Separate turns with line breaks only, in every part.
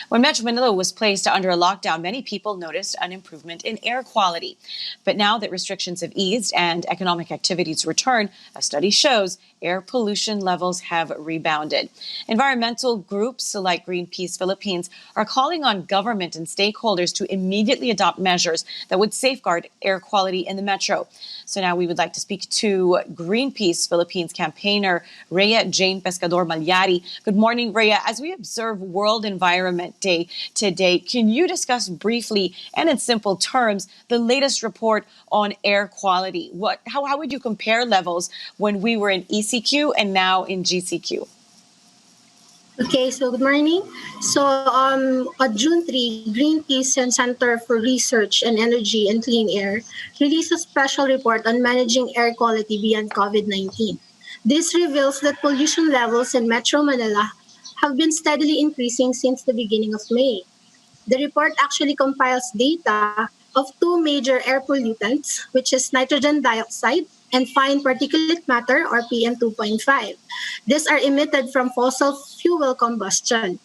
When Metro Manila was placed under a lockdown, many people noticed an improvement in air quality. But now that restrictions have eased and economic activities return, a study shows air pollution levels have rebounded. Environmental groups like Greenpeace Philippines are calling on government and stakeholders to immediately adopt measures that would safeguard air quality in the metro. So now we would like to speak to Greenpeace Philippines campaigner Rhea Pescador-Mallari. Good morning, Rhea. As we observe World Environment Day today, can you discuss briefly and in simple terms the latest report on air quality? How would you compare levels when we were in ECQ and now in GCQ?
Okay, so good morning. So on June 3, Greenpeace and Center for Research and Energy and Clean Air released a special report on managing air quality beyond COVID-19. This reveals that pollution levels in Metro Manila have been steadily increasing since the beginning of May. The report actually compiles data of two major air pollutants, which is nitrogen dioxide and fine particulate matter, or PM2.5. These are emitted from fossil fuel combustion.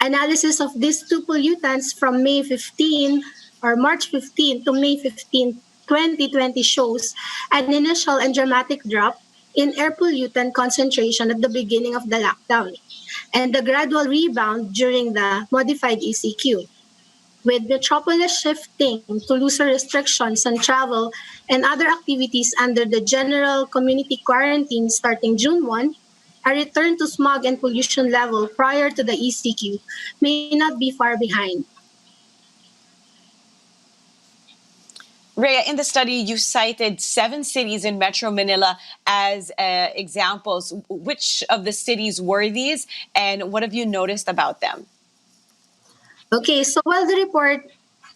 Analysis of these two pollutants from May 15 or March 15 to May 15, 2020 shows an initial and dramatic drop in air pollutant concentration at the beginning of the lockdown and the gradual rebound during the modified ECQ. With Metropolis shifting to looser restrictions on travel and other activities under the general community quarantine starting June 1, a return to smog and pollution level prior to the ECQ may not be far behind.
Rhea, in the study, you cited 7 cities in Metro Manila as examples. Which of the cities were these, and what have you noticed about them?
Okay, so while the report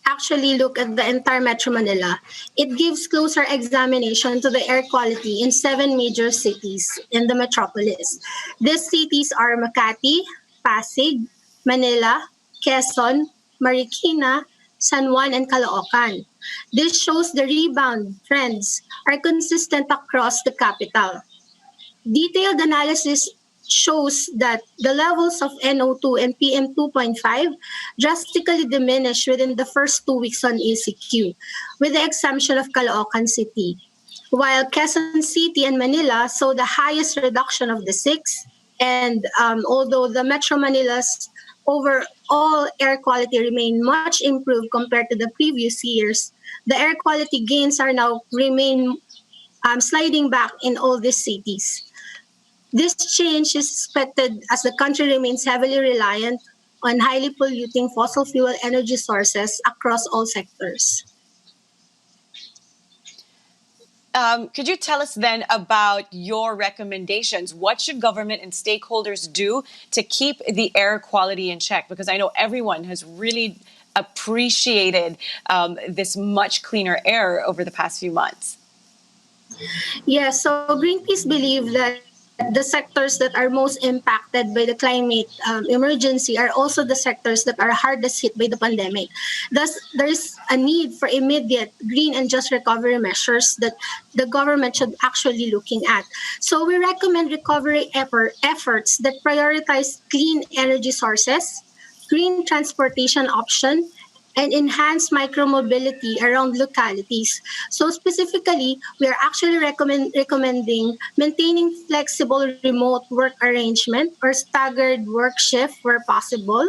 actually look at the entire Metro Manila, it gives closer examination to the air quality in 7 major cities in the metropolis. These cities are Makati, Pasig, Manila, Quezon, Marikina, San Juan, and Caloocan. This shows the rebound trends are consistent across the capital. Detailed analysis shows that the levels of NO2 and PM2.5 drastically diminished within the first 2 weeks on ECQ, with the exemption of Caloocan City, while Quezon City and Manila saw the highest reduction of the 6, and although the Metro Manila's overall air quality remained much improved compared to the previous years, the air quality gains are now remain sliding back in all these cities. This change is expected as the country remains heavily reliant on highly polluting fossil fuel energy sources across all sectors.
Could you tell us then about your recommendations? What should government and stakeholders do to keep the air quality in check? Because I know everyone has really appreciated this much cleaner air over the past few months.
Yes, so Greenpeace believe that the sectors that are most impacted by the climate emergency are also the sectors that are hardest hit by the pandemic. Thus, there is a need for immediate green and just recovery measures that the government should actually looking at. So we recommend recovery efforts that prioritize clean energy sources, green transportation option, and enhance micromobility around localities. So specifically, we are actually recommending maintaining flexible remote work arrangement or staggered work shift where possible,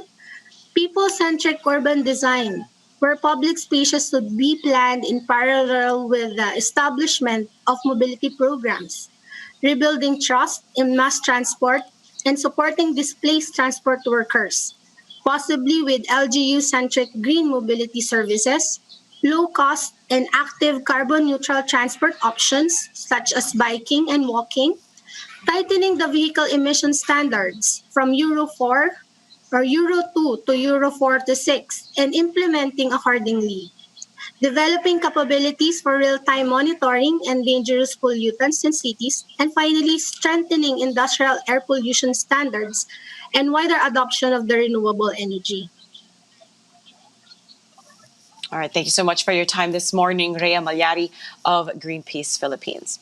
people-centric urban design, where public spaces should be planned in parallel with the establishment of mobility programs, rebuilding trust in mass transport, and supporting displaced transport workers, possibly with LGU-centric green mobility services, low-cost and active carbon-neutral transport options such as biking and walking, tightening the vehicle emission standards from Euro 4 or Euro 2 to Euro 4 to 6 and implementing accordingly, developing capabilities for real-time monitoring and dangerous pollutants in cities, and finally, strengthening industrial air pollution standards and wider adoption of the renewable energy.
All right. Thank you so much for your time this morning, Rhea Mallari of Greenpeace Philippines.